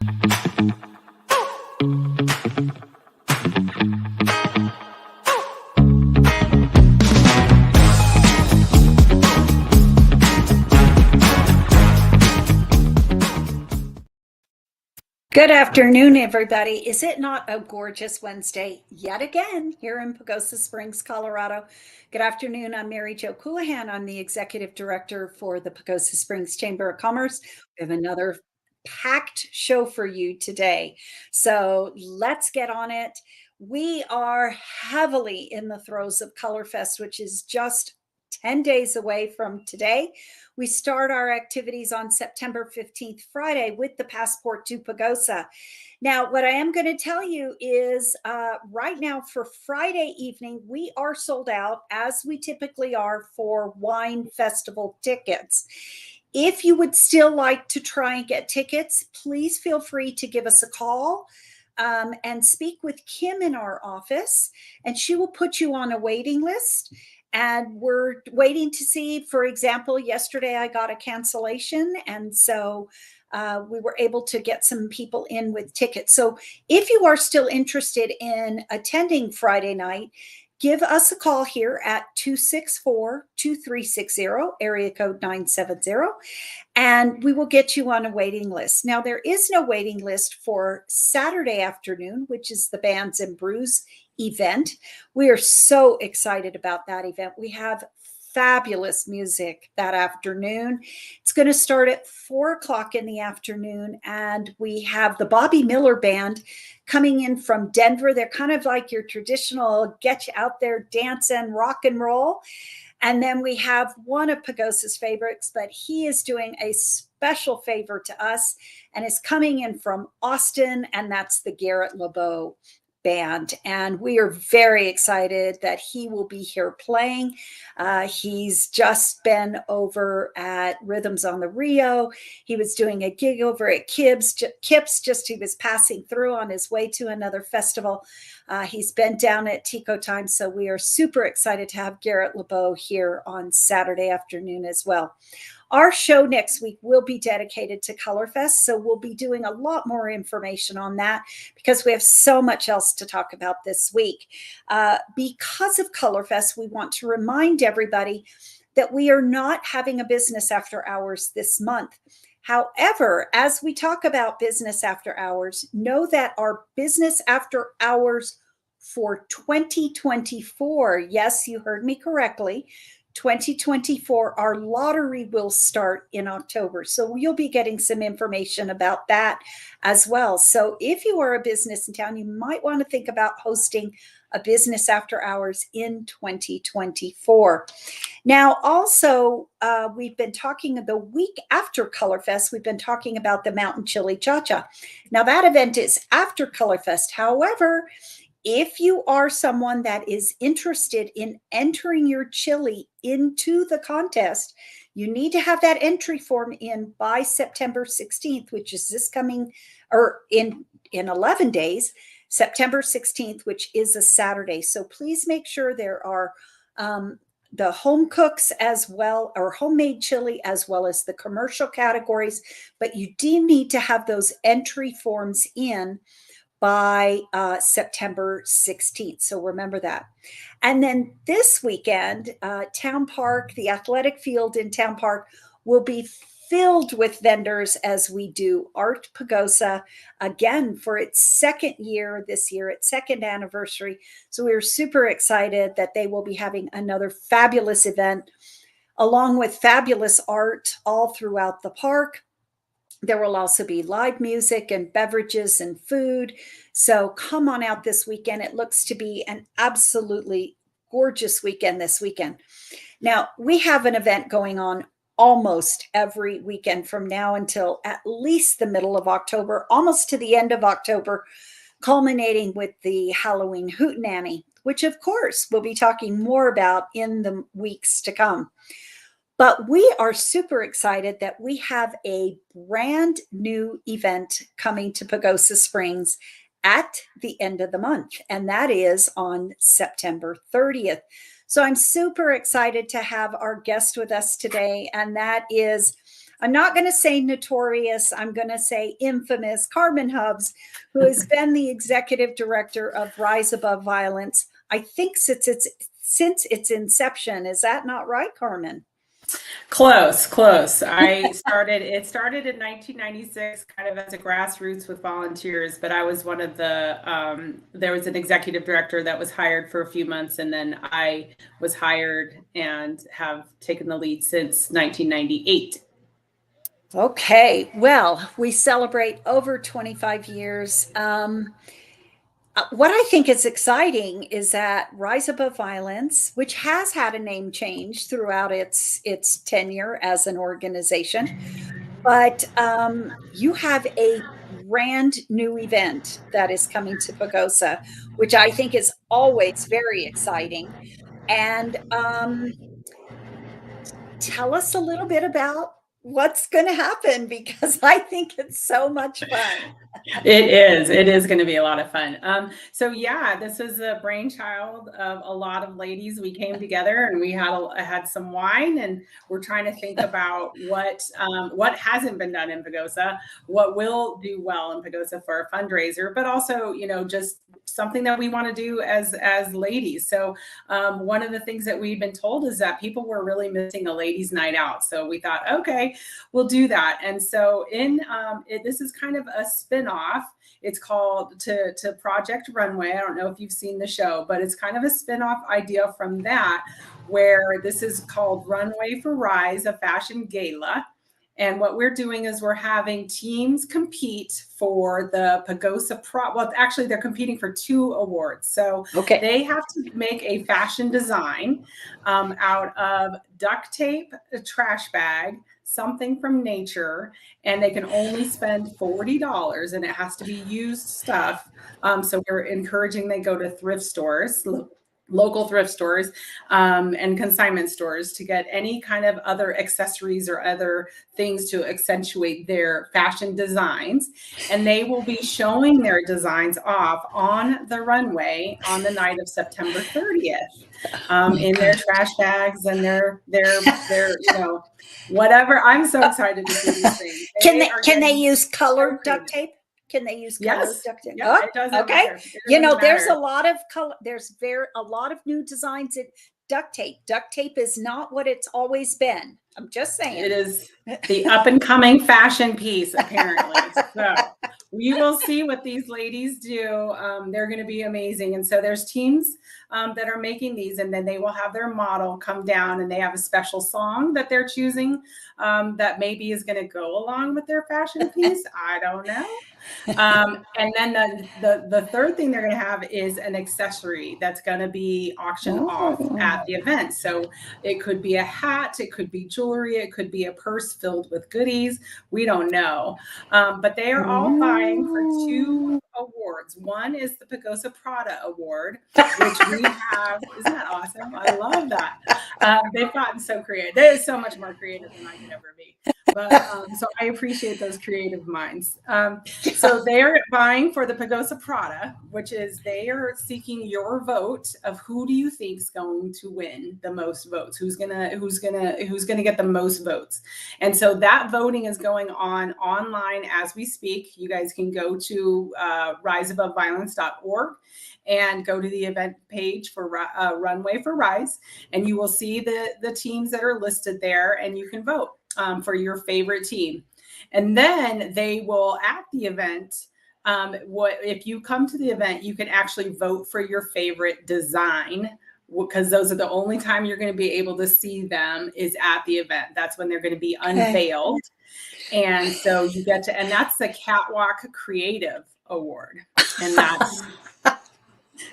Good afternoon, everybody. Is it not a gorgeous Wednesday yet again here in Pagosa Springs, Colorado? Good afternoon. I'm Mary Jo Coulihan. I'm the Executive Director for the Pagosa Springs Chamber of Commerce. We have another packed show for you today. So let's get on it. We are heavily in the throes of Color Fest, which is just 10 days away from today. We start our activities on September 15th, Friday, with the Passport to Pagosa. Now, what I am going to tell you is right now for Friday evening, we are sold out, as we typically are for wine festival tickets. If you would still like to try and get tickets, please feel free to give us a call and speak with Kim in our office, and she will put you on a waiting list. And we're waiting to see, for example, yesterday I got a cancellation. And so we were able to get some people in with tickets. So if you are still interested in attending Friday night, give us a call here at 264-2360, area code 970, and we will get you on a waiting list. Now, there is no waiting list for Saturday afternoon, which is the Bands and Brews event. We are so excited about that event. We have fabulous music that afternoon. It's going to start at 4:00 in the afternoon, and we have the Bobby Miller Band coming in from Denver. They're kind of like your traditional get you out there dancing, rock and roll. And then we have one of Pagosa's favorites, but he is doing a special favor to us and is coming in from Austin, and that's the Garrett LeBeau Band. And we are very excited that he will be here playing. He's just been over at Rhythms on the Rio. He was doing a gig over at Kips, just he was passing through on his way to another festival. He's been down at Tico Time. So we are super excited to have Garrett LeBeau here on Saturday afternoon as well. Our show next week will be dedicated to Color Fest, so we'll be doing a lot more information on that because we have so much else to talk about this week. Because of Color Fest, we want to remind everybody that we are not having a business after hours this month. However, as we talk about business after hours, know that our business after hours for 2024, yes, you heard me correctly, 2024, our lottery will start in October. So you'll be getting some information about that as well. So if you are a business in town, you might want to think about hosting a business after hours in 2024. Now, also, we've been talking the week after Color Fest, we've been talking about the Mountain Chili Cha-Cha. Now, that event is after Color Fest. However, if you are someone that is interested in entering your chili into the contest, you need to have that entry form in by September 16th, which is this coming, or in 11 days, September 16th, which is a Saturday. So please make sure there are the home cooks as well, or homemade chili, as well as the commercial categories. But you do need to have those entry forms in by September 16th. So remember that. And then this weekend, Town Park, the athletic field in Town Park will be filled with vendors as we do Art Pagosa again for its second year this year, its second anniversary. So we're super excited that they will be having another fabulous event along with fabulous art all throughout the park. There will also be live music and beverages and food. So come on out this weekend. It looks to be an absolutely gorgeous weekend this weekend. Now, we have an event going on almost every weekend from now until at least the middle of October, almost to the end of October, culminating with the Halloween Hootenanny, which of course we'll be talking more about in the weeks to come. But we are super excited that we have a brand new event coming to Pagosa Springs at the end of the month, and that is on September 30th. So I'm super excited to have our guest with us today, and that is I'm not going to say notorious, I'm going to say infamous Carmen Hubbs, who has been the executive director of Rise Above Violence, I think since its inception. Is that not right, Carmen? Close. It started in 1996, kind of as a grassroots with volunteers, but I was one of there was an executive director that was hired for a few months, and then I was hired and have taken the lead since 1998. Okay, well, we celebrate over 25 years. What I think is exciting is that Rise Above Violence, which has had a name change throughout its tenure as an organization, but you have a brand new event that is coming to Pagosa, which I think is always very exciting. And tell us a little bit about what's going to happen, because I think it's so much fun. It is going to be a lot of fun. So yeah, this is a brainchild of a lot of ladies. We came together and we had some wine, and we're trying to think about what hasn't been done in Pagosa, what will do well in Pagosa for a fundraiser, but also, you know, just something that we want to do as ladies. So one of the things that we've been told is that people were really missing a ladies' night out. So we thought, okay, we'll do that. And so this is kind of a spin-off. It's called to Project Runway. I don't know if you've seen the show, but it's kind of a spin-off idea from that, where this is called Runway for Rise, a fashion gala. And what we're doing is we're having teams compete for the Pagosa well, actually, they're competing for 2 awards. So Okay. they have to make a fashion design out of duct tape, a trash bag, something from nature, and they can only spend $40, and it has to be used stuff. So we're encouraging they go to thrift stores, local thrift stores, and consignment stores to get any kind of other accessories or other things to accentuate their fashion designs. And they will be showing their designs off on the runway on the night of September 30th, in their trash bags and their you know, whatever. I'm so excited to see these things. Can they use colored duct tape? Can they use colored duct tape? Yeah, it doesn't okay. matter. You know, there's a lot of color. There's a lot of new designs in duct tape. Duct tape is not what it's always been. I'm just saying. It is the up and coming fashion piece, apparently. So we will see what these ladies do. They're going to be amazing. And so there's teams that are making these, and then they will have their model come down, and they have a special song that they're choosing that maybe is going to go along with their fashion piece. I don't know. And then the third thing they're going to have is an accessory that's going to be auctioned off at the event. So it could be a hat, it could be jewelry, it could be a purse filled with goodies. We don't know. But they are all vying for 2 awards. One is the Pagosa Prada Award, which we have. Isn't that awesome? I love that. They've gotten so creative. They're so much more creative than I could ever be. But so I appreciate those creative minds. So they're vying for the Pagosa Prada, which is they are seeking your vote of who do you think is going to win the most votes, who's gonna get the most votes. And so that voting is going on online as we speak. You guys can go to riseaboveviolence.org and go to the event page for Runway for Rise, and you will see the teams that are listed there, and you can vote for your favorite team. And then they will, at the event, if you come to the event, you can actually vote for your favorite design, because those are the only time you're going to be able to see them is at the event. That's when they're going to be unveiled. And so you get to, and that's the Catwalk Creative Award. And that's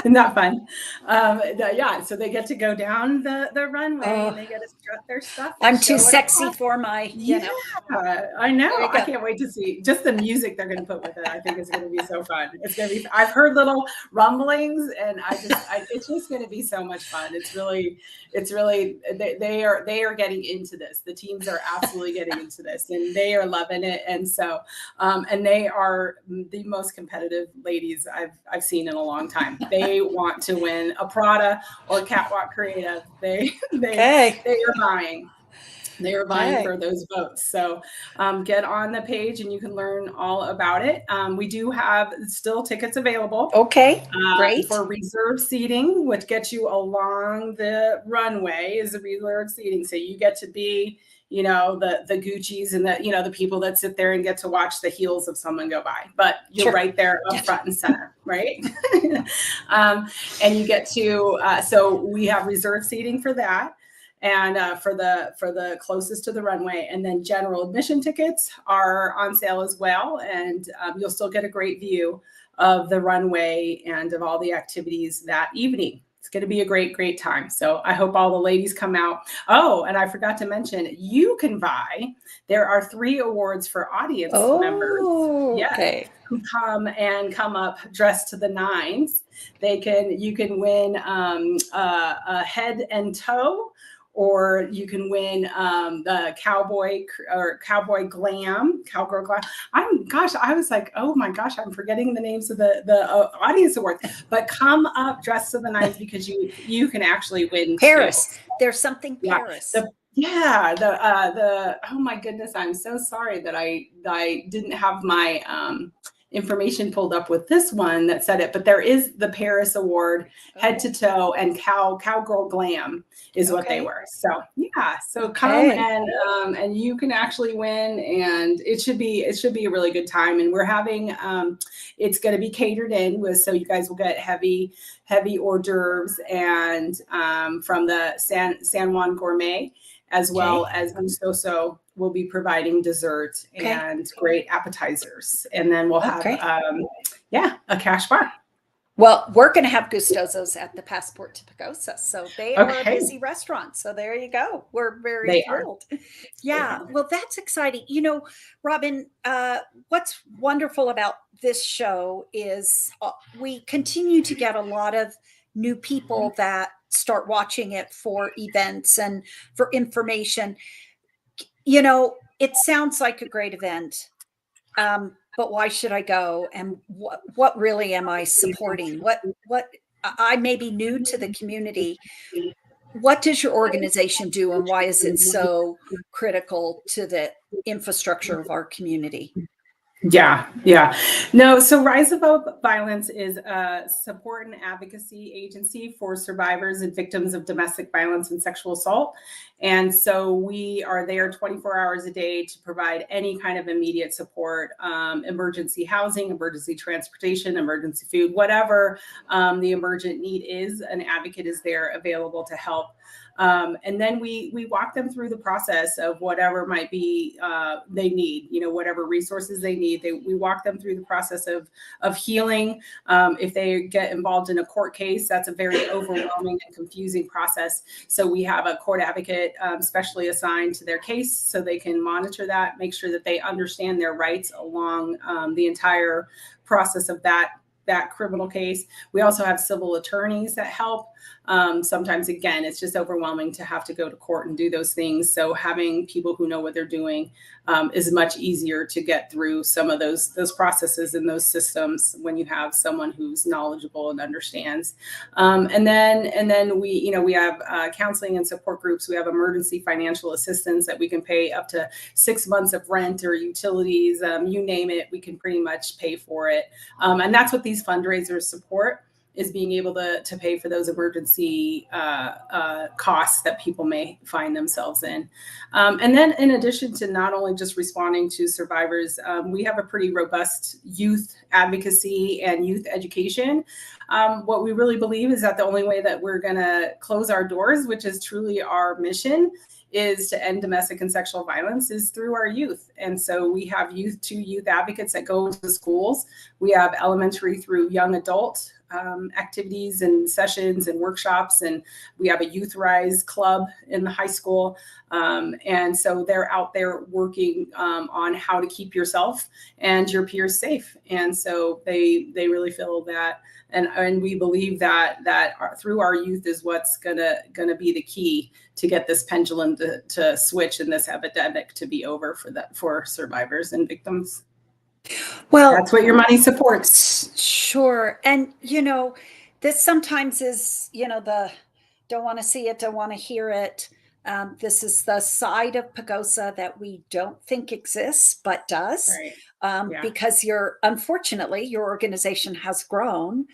isn't that fun? Yeah, so they get to go down the runway and they get to strut their stuff. I'm too sexy for my, I know. I can't wait to see just the music they're going to put with it. I think it's going to be so fun. It's going to be, I've heard little rumblings, and it's just going to be so much fun. It's really, they are getting into this. The teams are absolutely getting into this, and they are loving it. And so, and they are the most competitive ladies I've seen in a long time. They want to win a Prada or Catwalk Creative. They are buying. They are vying for those votes. So get on the page and you can learn all about it. We do have still tickets available. Okay, great. For reserve seating, which gets you along the runway, is the reserve seating. So you get to be, you know, the Gucci's and the, you know, the people that sit there and get to watch the heels of someone go by. But you're right there up front and center, right? And you get to, so we have reserve seating for that. And for the closest to the runway, and then general admission tickets are on sale as well, and you'll still get a great view of the runway and of all the activities that evening. It's going to be a great time. So I hope all the ladies come out. Oh, and I forgot to mention, you can buy. There are 3 awards for audience members. Yes, okay. Who come up dressed to the nines. You can win a head and toe, or you can win the cowgirl glam. I was like, oh my gosh, I'm forgetting the names of the audience awards. But come up dressed to the nines, because you can actually win Paris. Too. There's something Paris. Oh my goodness, I'm so sorry that I didn't have my information pulled up with this one that said it, but there is the Paris Award, head to toe, and cowgirl glam is what they were. So yeah, so come and you can actually win, and it should be a really good time. And we're having it's going to be catered in with, so you guys will get heavy hors d'oeuvres and from the San Juan Gourmet, as well as Gustoso will be providing dessert and great appetizers. And then we'll have, a cash bar. Well, we're going to have Gustosos at the Passport to Pagosa. So they are a busy restaurant. So there you go. We're very thrilled. Yeah. Well, that's exciting. You know, Robin, what's wonderful about this show is we continue to get a lot of new people that start watching it for events and for information. You know, it sounds like a great event, but why should I go? And what really am I supporting? What I may be new to the community. What does your organization do, and why is it so critical to the infrastructure of our community? Yeah. No, so Rise Above Violence is a support and advocacy agency for survivors and victims of domestic violence and sexual assault. And so we are there 24 hours a day to provide any kind of immediate support, emergency housing, emergency transportation, emergency food, whatever the emergent need is, an advocate is there available to help. And then we walk them through the process of whatever might be they need, you know, whatever resources they need. We walk them through the process of healing. If they get involved in a court case, that's a very overwhelming and confusing process. So we have a court advocate specially assigned to their case, so they can monitor that, make sure that they understand their rights along the entire process of that criminal case. We also have civil attorneys that help. Sometimes, again, it's just overwhelming to have to go to court and do those things. So having people who know what they're doing is much easier to get through some of those processes and those systems when you have someone who's knowledgeable and understands. And then we have counseling and support groups. We have emergency financial assistance that we can pay up to 6 months of rent or utilities. You name it, we can pretty much pay for it. And that's what these fundraisers support, is being able to pay for those emergency costs that people may find themselves in. And then in addition to not only just responding to survivors, we have a pretty robust youth advocacy and youth education. What we really believe is that the only way that we're going to close our doors, which is truly our mission, is to end domestic and sexual violence, is through our youth. And so we have two youth advocates that go to schools. We have elementary through young adult activities and sessions and workshops. And we have a Youth Rise club in the high school. And so they're out there working on how to keep yourself and your peers safe. And so they really feel that, and we believe that through our youth is what's gonna be the key to get this pendulum to switch and this epidemic to be over for survivors and victims. Well, that's what your money supports. Sure. And, this sometimes is, the don't want to see it, don't want to hear it. This is the side of Pagosa that we don't think exists, but does, Right. Yeah. because unfortunately, your organization has grown.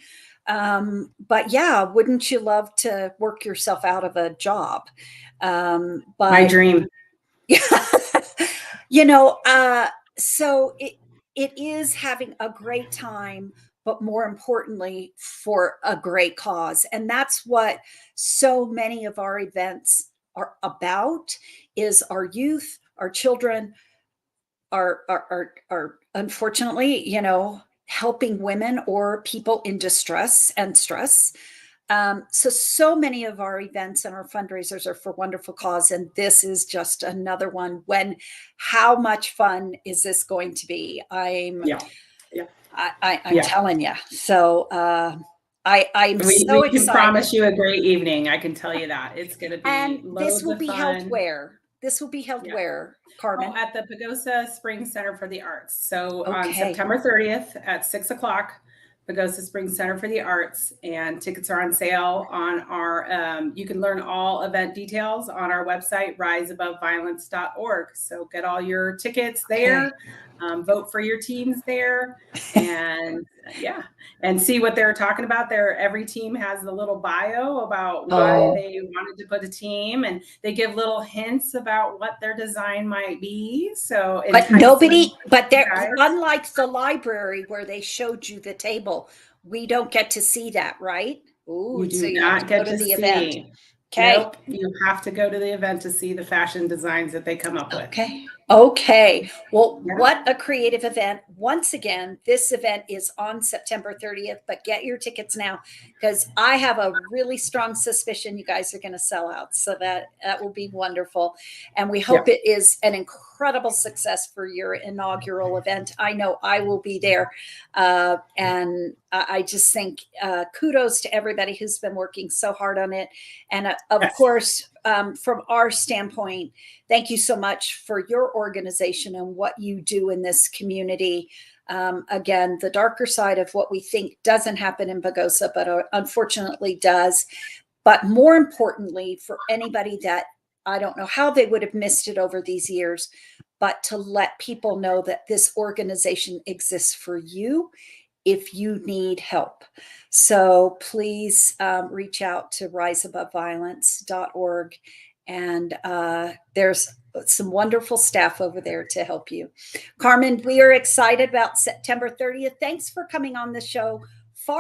But yeah, wouldn't you love to work yourself out of a job? My But dream. you know, so it is having a great time, but more importantly, for a great cause. And that's what so many of our events are about, is our youth, our children, are unfortunately, helping women or people in distress and stress. So many of our events and our fundraisers are for wonderful cause, and this is just another one. How much fun is this going to be? I'm telling you. So I'm so we can excited. promise you a great evening. I can tell you that it's going to be And loads this will of be fun. held where? This will be held where, Carmen? At the Pagosa Springs Center for the Arts. So on Okay. September 30th at 6 o'clock, Pagosa Springs Center for the Arts, and tickets are on sale on our, you can learn all event details on our website, riseaboveviolence.org. So get all your tickets there, vote for your teams there, and and see what they're talking about there. Every team has a little bio about why they wanted to put a team, and they give little hints about what their design might be. So, but they're unlike the library where they showed you the table. We don't get to see that, right? Ooh, you do not get to see the event. Okay. Nope. You have to go to the event to see the fashion designs that they come up with. Okay. Well, what a creative event. Once again, this event is on September 30th, but get your tickets now, because I have a really strong suspicion you guys are going to sell out. So that will be wonderful. And we hope it is an incredible success for your inaugural event. I know I will be there. And I just think kudos to everybody who's been working so hard on it. And of course, from our standpoint, thank you so much for your organization and what you do in this community. Again, the darker side of what we think doesn't happen in Pagosa, but unfortunately does. But more importantly, for anybody that, I don't know how they would have missed it over these years, but to let people know that this organization exists for you if you need help. So please reach out to riseaboveviolence.org. And there's some wonderful staff over there to help you. Carmen, we are excited about September 30th. Thanks for coming on the show.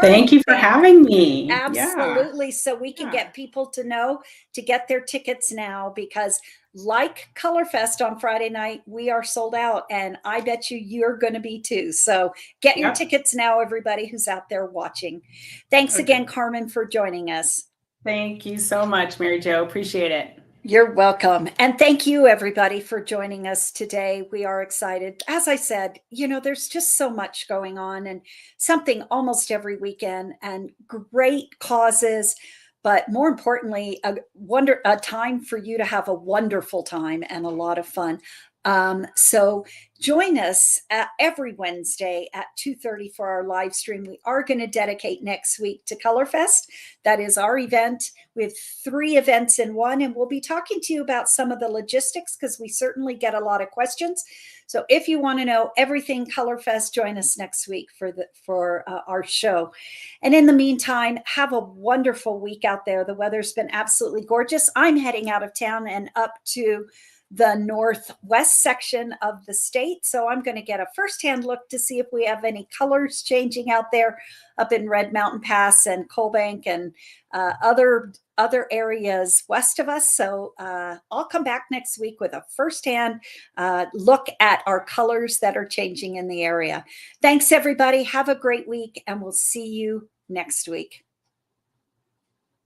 Thank you for having me. Absolutely. So we can get people to know to get their tickets now, because like Colorfest on Friday night, we are sold out, and I bet you're going to be too. So get your tickets now, everybody who's out there watching. Thanks again, Carmen, for joining us. Thank you so much, Mary Jo. Appreciate it. You're welcome. And thank you, everybody, for joining us today. We are excited. As I said, there's just so much going on, and something almost every weekend, and great causes. But more importantly, a time for you to have a wonderful time and a lot of fun. So join us every Wednesday at 2:30 for our live stream. We are going to dedicate next week to Colorfest. That is our event. We have 3 events in one, and we'll be talking to you about some of the logistics, because we certainly get a lot of questions. So if you want to know everything Colorfest, join us next week for our show. And in the meantime, have a wonderful week out there. The weather's been absolutely gorgeous. I'm heading out of town and up to the northwest section of the state. So I'm going to get a firsthand look to see if we have any colors changing out there up in Red Mountain Pass and Coalbank and other areas west of us. So I'll come back next week with a firsthand look at our colors that are changing in the area. Thanks, everybody. Have a great week, and we'll see you next week.